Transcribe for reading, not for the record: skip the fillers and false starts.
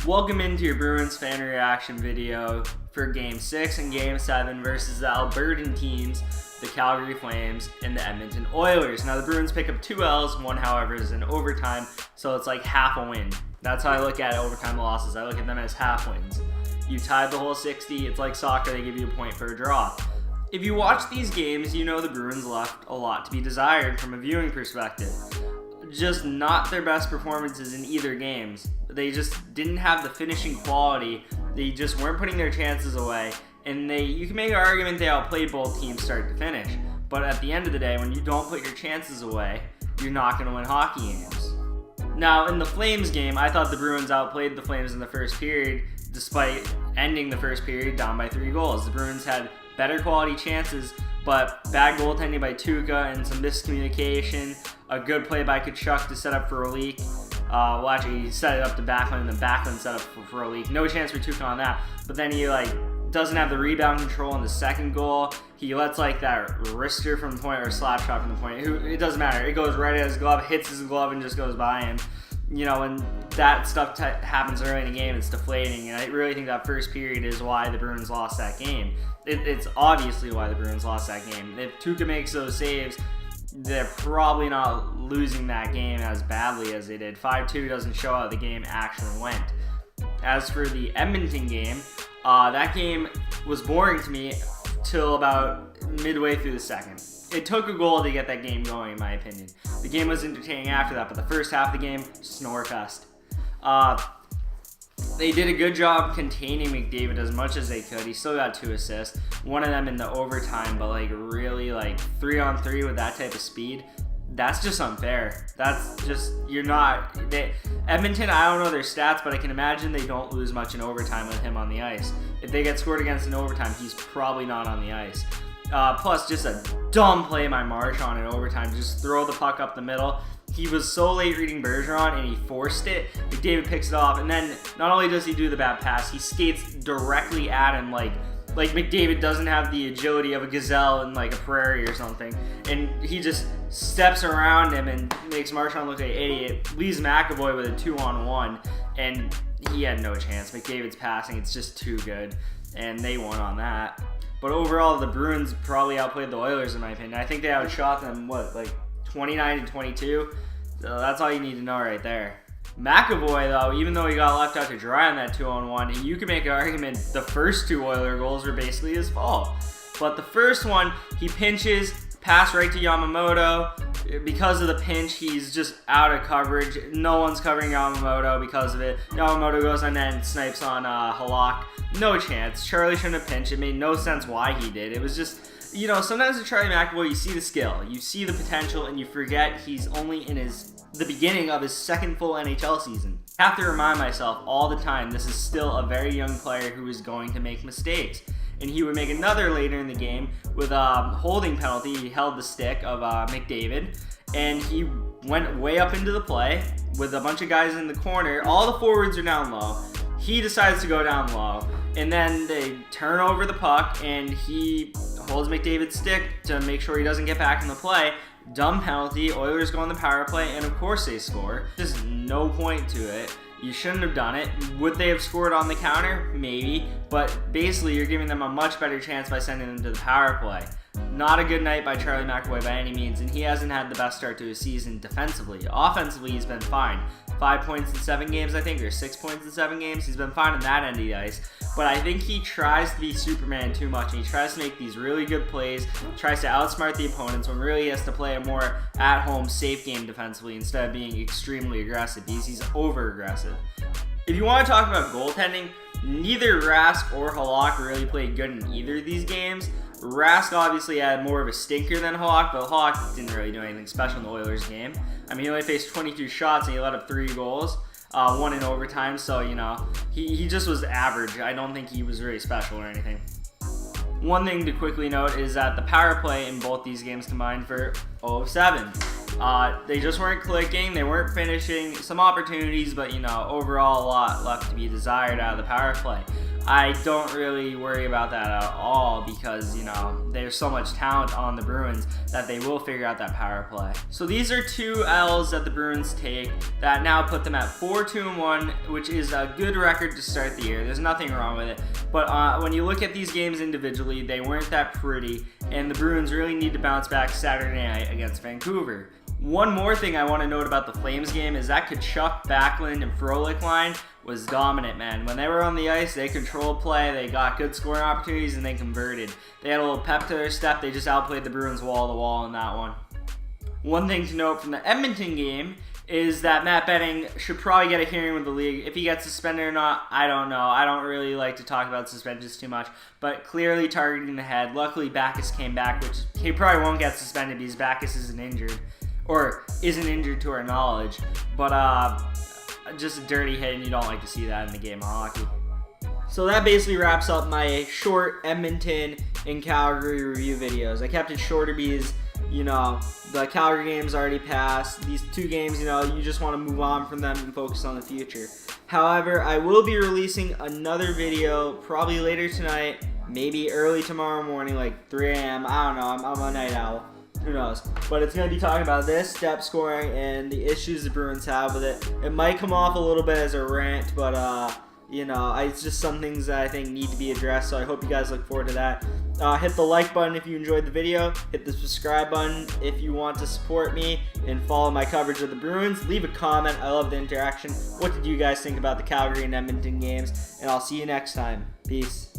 Welcome into your Bruins fan reaction video for Game 6 and Game 7 versus the Albertan teams, the Calgary Flames and the Edmonton Oilers. Now the Bruins pick up 2 L's, one however is in overtime, so it's like half a win. That's how I look at overtime losses. I look at them as half wins. You tied the whole 60, it's like soccer, they give you a point for a draw. If you watch these games, you know the Bruins left a lot to be desired from a viewing perspective. Just not their best performances in either games. They just didn't have the finishing quality. They just weren't putting their chances away. And you can make an argument they outplayed both teams start to finish. But at the end of the day, when you don't put your chances away, you're not going to win hockey games. Now, in the Flames game, I thought the Bruins outplayed the Flames in the first period, despite ending the first period down by 3 goals. The Bruins had better quality chances, but bad goaltending by Tuukka and some miscommunication. A good play by Tkachuk to set up for a leak. Well, actually, he set it up to Backlund, and then Backlund set up for a leak. No chance for Tuukka on that. But then he doesn't have the rebound control in the second goal. He lets that wrister from the point or slap shot from the point. It doesn't matter. It goes right at his glove, hits his glove, and just goes by him. You know, when that stuff happens early in the game, it's deflating. And I really think that first period is why the Bruins lost that game. It's obviously why the Bruins lost that game. If Tuukka makes those saves, they're probably not losing that game as badly as they did. 5-2 doesn't show how the game actually went. As for the Edmonton game, that game was boring to me till about midway through the second. It took a goal to get that game going, in my opinion. The game was entertaining after that, but the first half of the game, snore fest. They did a good job containing McDavid as much as they could. He still got 2 assists. One of them in the overtime, but really 3-on-3 with that type of speed. That's just unfair. That's just, Edmonton, I don't know their stats, but I can imagine they don't lose much in overtime with him on the ice. If they get scored against in overtime, he's probably not on the ice. Plus, just a dumb play by Marchand in overtime. Just throw the puck up the middle. He was so late reading Bergeron, and he forced it. McDavid picks it off, and then not only does he do the bad pass, he skates directly at him like McDavid doesn't have the agility of a gazelle in a prairie or something. And he just steps around him and makes Marchand look like an idiot. Leaves McAvoy with a 2-on-1, and he had no chance. McDavid's passing, it's just too good, and they won on that. But overall, the Bruins probably outplayed the Oilers in my opinion. I think they outshot them, 29-22? So that's all you need to know right there. McAvoy, though, even though he got left out to dry on that 2-on-1, you can make an argument the first 2 Oiler goals were basically his fault. But the first one, he pinches, pass right to Yamamoto. Because of the pinch, he's just out of coverage. No one's covering Yamamoto because of it. Yamamoto goes on net and snipes on Halak. No chance. Charlie shouldn't have pinched. It made no sense why he did. It was just, sometimes with Charlie McAvoy, you see the skill, you see the potential, and you forget he's only in the beginning of his second full NHL season. I have to remind myself all the time this is still a very young player who is going to make mistakes. And he would make another later in the game with a holding penalty. He held the stick of McDavid, and he went way up into the play with a bunch of guys in the corner. All the forwards are down low. He decides to go down low, and then they turn over the puck, and he holds McDavid's stick to make sure he doesn't get back in the play. Dumb penalty. Oilers go on the power play, and of course they score. Just no point to it. You shouldn't have done it. Would they have scored on the counter? Maybe. But basically, you're giving them a much better chance by sending them to the power play. Not a good night by Charlie McAvoy by any means, and he hasn't had the best start to his season defensively. Offensively, he's been fine. 5 points in 7 games, I think, or 6 points in 7 games. He's been fine on that end of the ice. But I think he tries to be Superman too much, and he tries to make these really good plays, tries to outsmart the opponents when really he has to play a more at-home, safe game defensively instead of being extremely aggressive, because he's over-aggressive. If you want to talk about goaltending, neither Rask or Halak really played good in either of these games. Rask obviously had more of a stinker than Halak, but Halak didn't really do anything special in the Oilers game. I mean, he only faced 22 shots and he let up 3 goals, 1 in overtime, so, he just was average. I don't think he was really special or anything. One thing to quickly note is that the power play in both these games combined for 0 of 7. They just weren't clicking, they weren't finishing, some opportunities, but overall a lot left to be desired out of the power play. I don't really worry about that at all because, you know, there's so much talent on the Bruins that they will figure out that power play. So these are 2 L's that the Bruins take that now put them at 4-2-1, which is a good record to start the year. There's nothing wrong with it. But when you look at these games individually, they weren't that pretty, and the Bruins really need to bounce back Saturday night against Vancouver. One more thing I want to note about the Flames game is that Tkachuk, Backlund, and Frolik line was dominant, man. When they were on the ice, they controlled play, they got good scoring opportunities, and they converted. They had a little pep to their step. They just outplayed the Bruins wall-to-wall in that one. One thing to note from the Edmonton game is that Matt Benning should probably get a hearing with the league. If he gets suspended or not, I don't know. I don't really like to talk about suspensions too much, but clearly targeting the head. Luckily, Backes came back, which he probably won't get suspended because Backes isn't injured, or isn't injured to our knowledge, but just a dirty hit, and you don't like to see that in the game of hockey. So that basically wraps up my short Edmonton and Calgary review videos. I kept it shorter because, you know, the Calgary game's already passed. These 2 games, you know, you just want to move on from them and focus on the future. However, I will be releasing another video probably later tonight, maybe early tomorrow morning, like 3 a.m. I don't know, I'm a night owl. Who knows? But it's going to be talking about this, step scoring, and the issues the Bruins have with it. It might come off a little bit as a rant, but, you know, it's just some things that I think need to be addressed, so I hope you guys look forward to that. Hit the like button if you enjoyed the video. Hit the subscribe button if you want to support me and follow my coverage of the Bruins. Leave a comment. I love the interaction. What did you guys think about the Calgary and Edmonton games? And I'll see you next time. Peace.